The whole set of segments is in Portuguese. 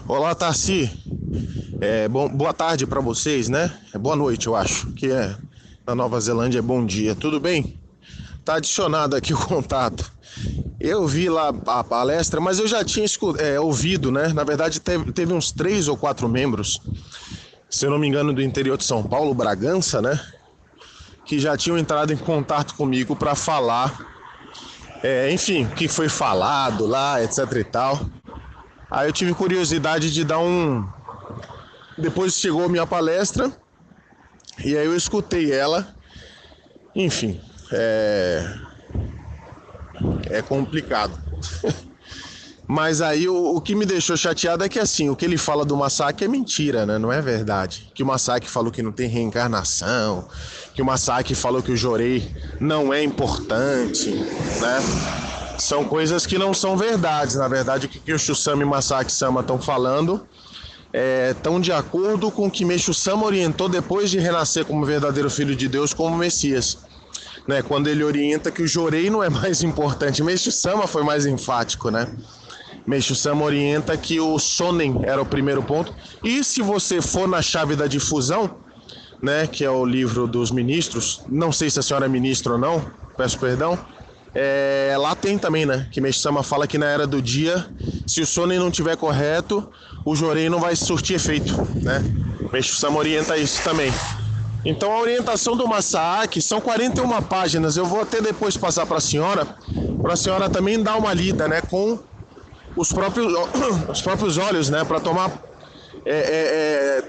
Olá, Tarci. Boa tarde para vocês, né? Boa noite, eu acho. Na Nova Zelândia é bom dia. Tudo bem? Tá adicionado aqui o contato. Eu vi lá a palestra, mas eu já tinha ouvido, né? Na verdade, teve uns 3 ou 4 membros, se eu não me engano, do interior de São Paulo, Bragança, né? Que já tinham entrado em contato comigo para falar, enfim, o que foi falado lá, etc e tal. Aí eu tive curiosidade de dar um. Depois chegou a minha palestra e aí eu escutei ela. Enfim, é complicado. Mas aí o que me deixou chateado é que assim, o que ele fala do massacre é mentira, né? Não é verdade. Que o massacre falou que não tem reencarnação, que o massacre falou que o Jorei não é importante, né? São coisas que não são verdades. Na verdade, o que o Shusama e Masaaki Sama estão falando estão de acordo com o que Meixo Sama orientou depois de renascer como verdadeiro filho de Deus, como Messias. Né? Quando ele orienta que o Jorei não é mais importante. Meixo Sama foi mais enfático, né? Meixo Sama orienta que o Sonen era o primeiro ponto. E se você for na chave da difusão, né, que é o livro dos ministros, não sei se a senhora é ministra ou não, peço perdão, lá tem também, né, que Meixo Sama fala que na era do dia, se o Sonen não tiver correto, o Jorei não vai surtir efeito, né? Meixo Sama orienta isso também. Então a orientação do Masaaki são 41 páginas, eu vou até depois passar para a senhora também dar uma lida, né, com os próprios olhos, né, para tomar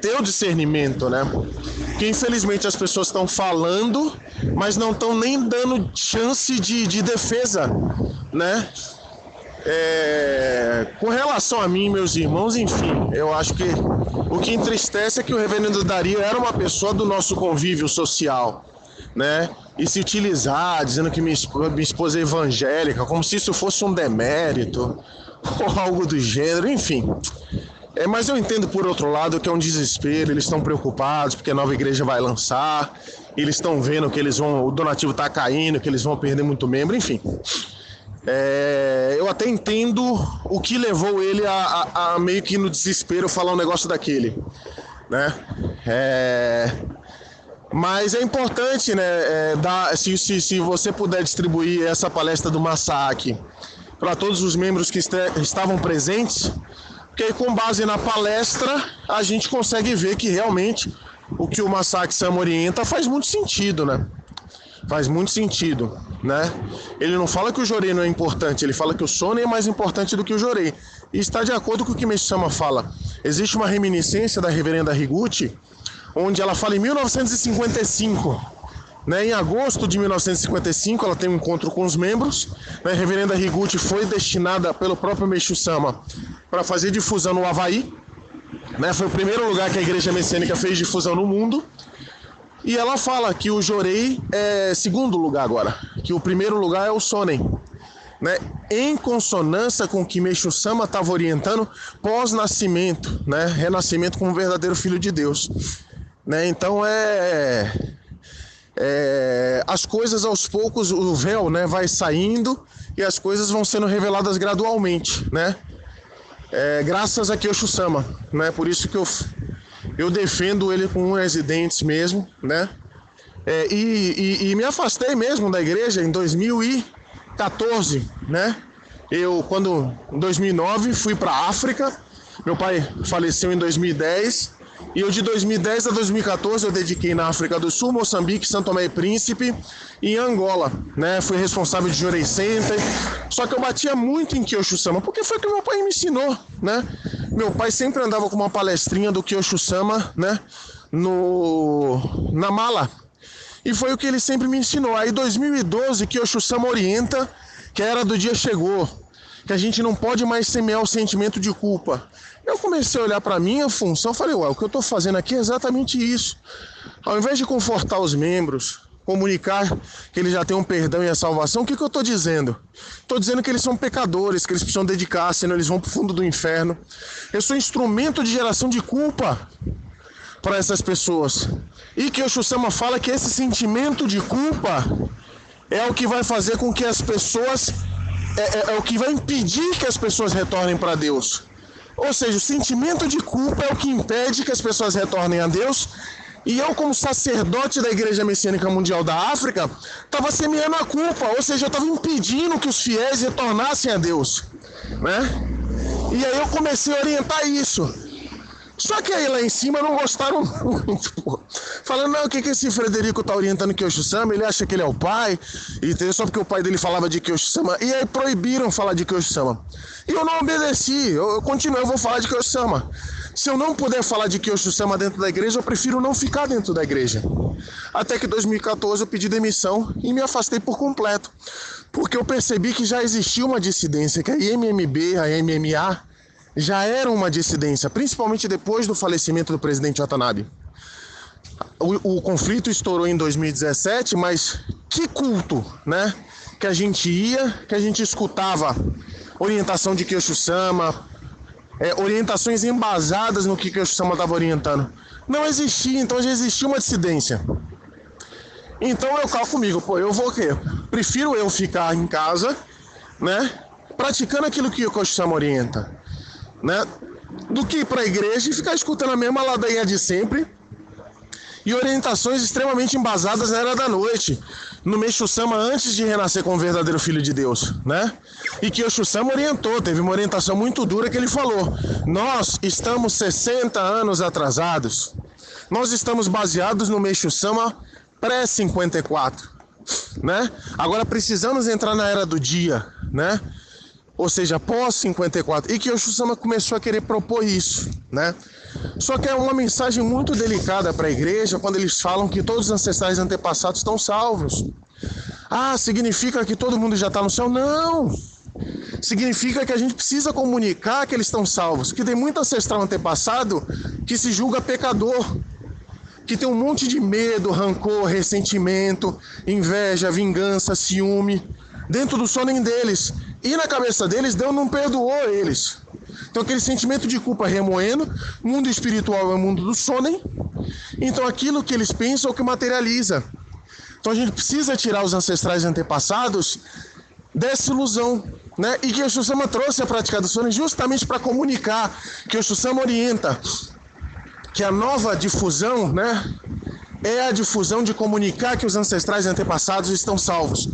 ter o discernimento, né? Que infelizmente as pessoas estão falando, mas não estão nem dando chance de defesa, né? Com relação a mim, meus irmãos, enfim, eu acho que o que entristece é que o reverendo Dario era uma pessoa do nosso convívio social, né? E se utilizar, dizendo que minha esposa é evangélica, como se isso fosse um demérito ou algo do gênero, enfim. Mas eu entendo por outro lado que é um desespero, eles estão preocupados porque a nova igreja vai lançar, eles estão vendo que o donativo está caindo, que eles vão perder muito membro, enfim. Eu até entendo o que levou ele a meio que no desespero falar um negócio daquele, né? Mas é importante, né, se você puder distribuir essa palestra do Masaaki para todos os membros que estavam presentes, porque com base na palestra a gente consegue ver que realmente o que o Masaaki Sama orienta faz muito sentido, né? Faz muito sentido, né? Ele não fala que o Jorei não é importante, ele fala que o Sonen é mais importante do que o Jorei. E está de acordo com o que Meixo Sama fala. Existe uma reminiscência da reverenda Higuchi, onde ela fala em 1955, né, em agosto de 1955, ela tem um encontro com os membros, né, a reverenda Higuchi foi destinada pelo próprio Meixo Sama para fazer difusão no Havaí, né, foi o primeiro lugar que a igreja messiânica fez difusão no mundo, e ela fala que o Jorei é segundo lugar agora, que o primeiro lugar é o Sonen, né, em consonância com o que Meixo Sama estava orientando pós-nascimento, né, renascimento como verdadeiro filho de Deus. Né, então as coisas aos poucos, o véu, né, vai saindo e as coisas vão sendo reveladas gradualmente, né? Graças a Kyosho Sama, né? Por isso que eu defendo ele com unhas e dentes mesmo, né? E me afastei mesmo da igreja em 2014, né? Em 2009, fui para a África, meu pai faleceu em 2010, e eu de 2010 a 2014 eu dediquei na África do Sul, Moçambique, São Tomé e Príncipe e Angola, né? Fui responsável de Jorei Center, só que eu batia muito em Kyosho Sama, porque foi o que meu pai me ensinou, né? Meu pai sempre andava com uma palestrinha do Kyosho Sama, né? Na mala, e foi o que ele sempre me ensinou. Aí em 2012 Kyosho Sama orienta que a era do dia chegou, que a gente não pode mais semear o sentimento de culpa. Eu comecei a olhar para a minha função, falei, o que eu estou fazendo aqui é exatamente isso. Ao invés de confortar os membros, comunicar que eles já têm um perdão e a salvação, o que eu estou dizendo? Estou dizendo que eles são pecadores, que eles precisam dedicar, senão eles vão para o fundo do inferno. Eu sou instrumento de geração de culpa para essas pessoas. E que o Shusama fala que esse sentimento de culpa é o que vai fazer com que as pessoas... é o que vai impedir que as pessoas retornem para Deus. Ou seja, o sentimento de culpa é o que impede que as pessoas retornem a Deus. E eu, como sacerdote da Igreja Messiânica Mundial da África, estava semeando a culpa, ou seja, eu estava impedindo que os fiéis retornassem a Deus, né? E aí eu comecei a orientar isso. Só que aí lá em cima não gostaram muito, pô. Falando, não, o que esse Frederico tá orientando Kyoshi-sama? Ele acha que ele é o pai, e só porque o pai dele falava de Kyoshi-sama. E aí proibiram falar de Kyoshi-sama. E eu não obedeci, eu continuei, eu vou falar de Kyoshi-sama. Se eu não puder falar de Kyoshi-sama dentro da igreja, eu prefiro não ficar dentro da igreja. Até que em 2014 eu pedi demissão e me afastei por completo. Porque eu percebi que já existia uma dissidência, que a IMMB, a MMA, já era uma dissidência, principalmente depois do falecimento do presidente Watanabe. O conflito estourou em 2017, mas que culto, né? Que a gente ia, que a gente escutava orientação de Kyoshi-sama, orientações embasadas no que Kyoshi-sama estava orientando. Não existia, então já existia uma dissidência. Então eu calo comigo, pô, eu vou o quê? Prefiro eu ficar em casa, né? Praticando aquilo que o Kyoshi-sama orienta, né? Do que ir para a igreja e ficar escutando a mesma ladainha de sempre e orientações extremamente embasadas na era da noite, no Meishu-sama antes de renascer como verdadeiro filho de Deus, né? E que Kyoshi-sama orientou, teve uma orientação muito dura que ele falou: nós estamos 60 anos atrasados, nós estamos baseados no Meishu-sama pré-54, né? Agora precisamos entrar na era do dia, né? Ou seja, pós-54, e que Kyoshi-sama começou a querer propor isso, né? Só que é uma mensagem muito delicada para a igreja quando eles falam que todos os ancestrais antepassados estão salvos. Ah, significa que todo mundo já está no céu? Não! Significa que a gente precisa comunicar que eles estão salvos, que tem muito ancestral antepassado que se julga pecador, que tem um monte de medo, rancor, ressentimento, inveja, vingança, ciúme, dentro do sonem deles. E na cabeça deles, Deus não perdoou eles. Então aquele sentimento de culpa remoendo, mundo espiritual é o mundo do sonem, então aquilo que eles pensam é o que materializa. Então a gente precisa tirar os ancestrais antepassados dessa ilusão, né? E que Kyoshi-sama trouxe a prática do sonem justamente para comunicar, que Kyoshi-sama orienta que a nova difusão, né, é a difusão de comunicar que os ancestrais antepassados estão salvos.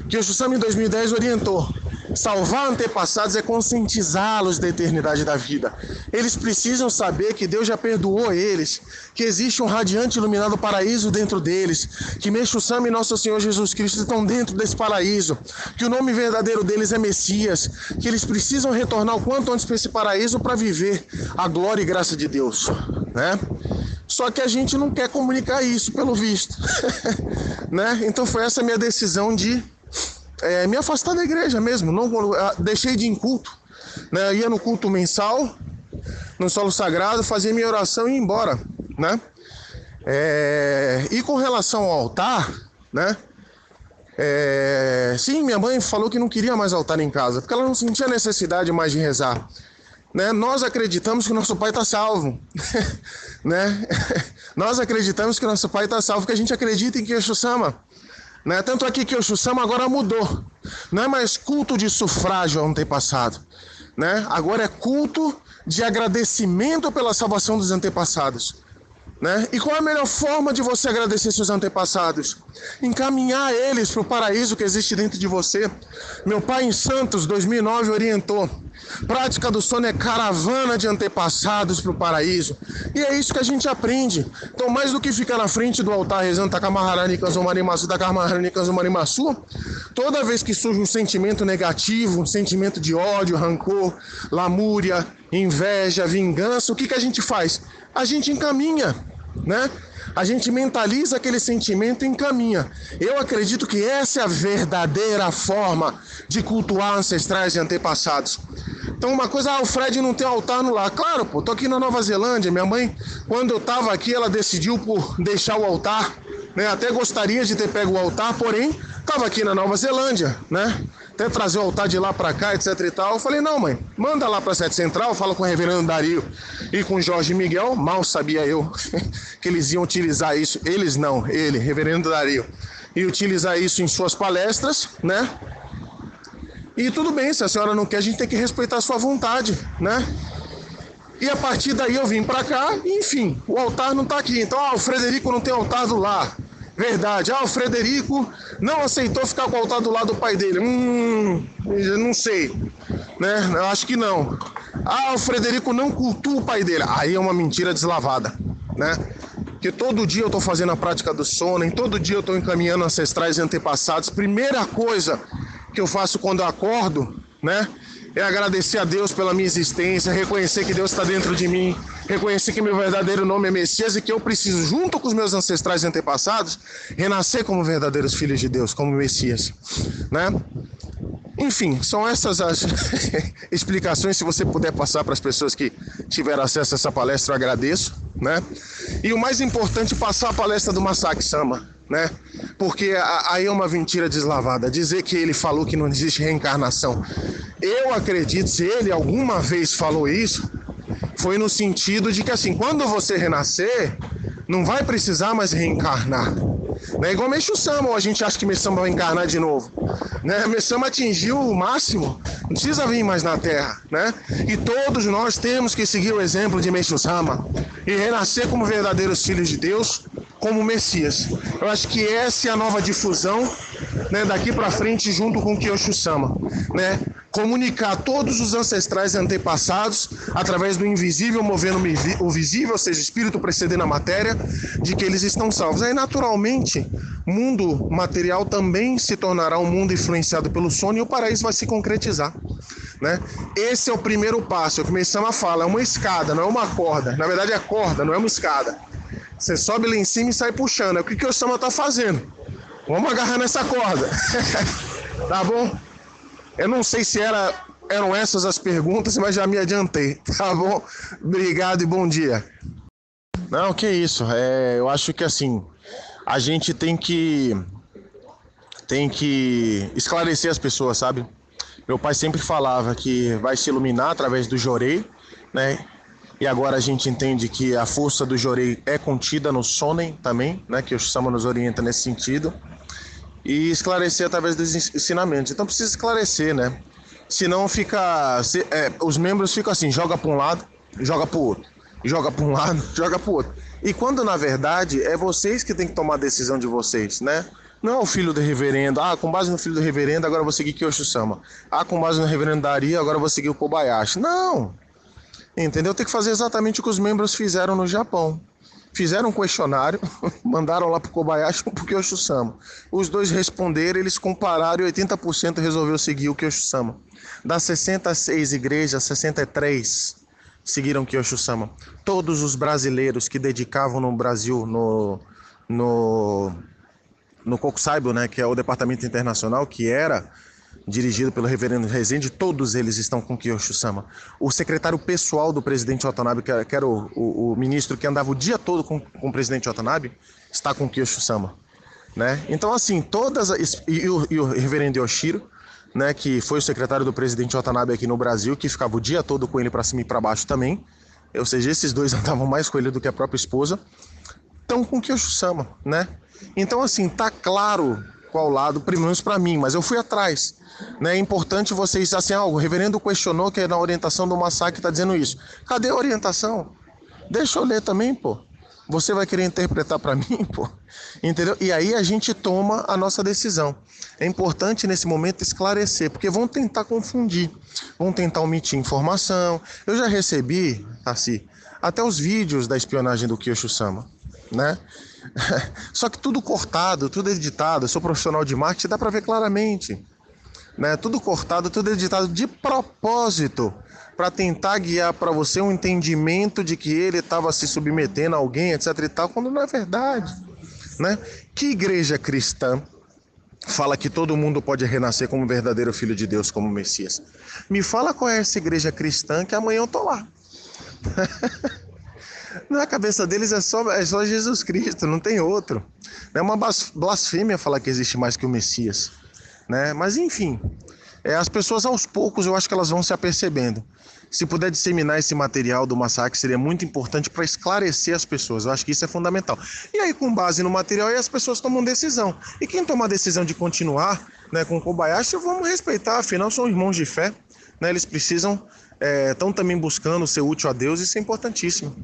Que Kyoshi-sama em 2010 orientou: salvar antepassados é conscientizá-los da eternidade da vida. Eles precisam saber que Deus já perdoou eles, que existe um radiante iluminado paraíso dentro deles, que Meishu-sama e Nosso Senhor Jesus Cristo estão dentro desse paraíso, que o nome verdadeiro deles é Messias, que eles precisam retornar o quanto antes para esse paraíso para viver a glória e graça de Deus, né? Só que a gente não quer comunicar isso, pelo visto, né? Então foi essa a minha decisão de me afastar da igreja mesmo. Não, deixei de ir em culto, né? Eu ia no culto mensal, no solo sagrado, fazia minha oração e ia embora, né? E com relação ao altar, né? Sim, minha mãe falou que não queria mais altar em casa, porque ela não sentia necessidade mais de rezar, né? Nós acreditamos que nosso pai está salvo, né? Nós acreditamos que nosso pai está salvo, porque a gente acredita em Kyoshi-sama, né? Tanto aqui que Kyoshi-sama agora mudou, não é mais culto de sufrágio ao antepassado, né? Agora é culto de agradecimento pela salvação dos antepassados, né? E qual é a melhor forma de você agradecer seus antepassados? Encaminhar eles para o paraíso que existe dentro de você. Meu pai em Santos, 2009, orientou: prática do sono é caravana de antepassados para o paraíso. E é isso que a gente aprende. Então, mais do que ficar na frente do altar rezando Takamaharani Kanzumarimasu, Takamaharani Kanzumarimasu, toda vez que surge um sentimento negativo, um sentimento de ódio, rancor, lamúria, inveja, vingança, o que a gente faz? A gente encaminha, né? A gente mentaliza aquele sentimento e encaminha. Eu acredito que essa é a verdadeira forma de cultuar ancestrais e antepassados. Então uma coisa, o Fred não tem altar no lar. Claro, pô, tô aqui na Nova Zelândia. Minha mãe, quando eu tava aqui, ela decidiu por deixar o altar, né? Até gostaria de ter pego o altar, porém, tava aqui na Nova Zelândia, né? Até trazer o altar de lá para cá, etc e tal. Eu falei: não, mãe, manda lá para a sede central, fala com o reverendo Dario e com o Jorge Miguel. Mal sabia eu que eles iam utilizar isso. Eles não, ele, reverendo Dario, e utilizar isso em suas palestras, né? E tudo bem, se a senhora não quer, a gente tem que respeitar a sua vontade, né? E a partir daí eu vim para cá e, enfim, o altar não está aqui. Então, o Frederico não tem altar do lar. Verdade. O Frederico não aceitou ficar com o altar do lado do pai dele. Eu não sei, né? Eu acho que não. O Frederico não cultua o pai dele. Aí é uma mentira deslavada, né? Porque todo dia eu estou fazendo a prática do sono, todo dia eu estou encaminhando ancestrais e antepassados. Primeira coisa que eu faço quando eu acordo, né? É agradecer a Deus pela minha existência, reconhecer que Deus está dentro de mim, reconhecer que meu verdadeiro nome é Messias e que eu preciso, junto com os meus ancestrais e antepassados, renascer como verdadeiros filhos de Deus, como Messias, né? Enfim, são essas as explicações. Se você puder passar para as pessoas que tiveram acesso a essa palestra, eu agradeço, né? E o mais importante, passar a palestra do Masaque Sama, né? Porque aí é uma mentira deslavada. Dizer que ele falou que não existe reencarnação. Eu acredito, se ele alguma vez falou isso, foi no sentido de que, assim, quando você renascer, não vai precisar mais reencarnar. Não é igual Meixo Sama, ou a gente acha que Meixo Sama vai encarnar de novo, né? Meixo Sama atingiu o máximo, não precisa vir mais na Terra, né? E todos nós temos que seguir o exemplo de Meixo Sama e renascer como verdadeiros filhos de Deus, como Messias. Eu acho que essa é a nova difusão, né, daqui para frente, junto com o Kyosho Sama, né? Comunicar todos os ancestrais e antepassados através do invisível movendo o visível, ou seja, espírito precedendo a matéria, de que eles estão salvos. Aí, naturalmente, o mundo material também se tornará um mundo influenciado pelo sono e o paraíso vai se concretizar, né? Esse é o primeiro passo. É o que Meixo Sama fala, é uma escada, não é uma corda. Na verdade é corda, não é uma escada. Você sobe lá em cima e sai puxando. É o que o Kyosho Sama está fazendo. Vamos agarrar nessa corda. Tá bom? Eu não sei se eram essas as perguntas, mas já me adiantei. Tá bom? Obrigado e bom dia. Não, que isso. Eu acho que, assim, a gente tem que esclarecer as pessoas, sabe? Meu pai sempre falava que vai se iluminar através do Jorei, né? E agora a gente entende que a força do Jorei é contida no Sonen também, né? Que o Sama nos orienta nesse sentido. E esclarecer através dos ensinamentos. Então precisa esclarecer, né? Senão os membros ficam assim, joga para um lado, joga para o outro. Joga para um lado, joga para o outro. E quando, na verdade, é vocês que tem que tomar a decisão de vocês, né? Não é o filho do reverendo. Com base no filho do reverendo, agora eu vou seguir Kyosho Sama. Com base no reverendo Daria, agora eu vou seguir o Kobayashi. Não! Entendeu? Tem que fazer exatamente o que os membros fizeram no Japão. Fizeram um questionário, mandaram lá para o Kobayashi e para o Kyosho Sama. Os dois responderam, eles compararam e 80% resolveu seguir o Kyosho Sama. Das 66 igrejas, 63 seguiram Kyosho Sama. Todos os brasileiros que dedicavam no Brasil, no Kokusaibo, né, que é o departamento internacional, que era dirigido pelo reverendo Rezende, todos eles estão com Kyosho Sama. O secretário pessoal do presidente Watanabe, que era o ministro que andava o dia todo com o presidente Watanabe, está com Kyosho Sama, né? Então, assim, e o reverendo Yoshiro, né, que foi o secretário do presidente Watanabe aqui no Brasil, que ficava o dia todo com ele para cima e para baixo também, ou seja, esses dois andavam mais com ele do que a própria esposa, estão com Kyosho Sama, né? Então, assim, tá claro qual lado, pelo menos para mim, mas eu fui atrás, né? É importante vocês, assim, o reverendo questionou que na orientação do Masaque está dizendo isso. Cadê a orientação? Deixa eu ler também, pô. Você vai querer interpretar para mim, pô? Entendeu? E aí a gente toma a nossa decisão. É importante nesse momento esclarecer, porque vão tentar confundir, vão tentar omitir informação. Eu já recebi, assim, até os vídeos da espionagem do Kyosho Sama, né? Só que tudo cortado, tudo editado. Eu sou profissional de marketing, dá para ver claramente, né? Tudo cortado, tudo editado de propósito, para tentar guiar para você um entendimento de que ele estava se submetendo a alguém, etc e tal, quando não é verdade, né? Que igreja cristã fala que todo mundo pode renascer como verdadeiro filho de Deus, como Messias? Me fala qual é essa igreja cristã que amanhã eu tô lá. Na cabeça deles é só Jesus Cristo, não tem outro. É uma blasfêmia falar que existe mais que o Messias, né? Mas enfim, as pessoas aos poucos eu acho que elas vão se apercebendo. Se puder disseminar esse material do Masaque, seria muito importante para esclarecer as pessoas. Eu acho que isso é fundamental. E aí, com base no material, aí as pessoas tomam decisão. E quem toma a decisão de continuar, né, com o Kobayashi, vamos respeitar, afinal são irmãos de fé, né? Eles precisam estão também buscando ser útil a Deus, isso é importantíssimo.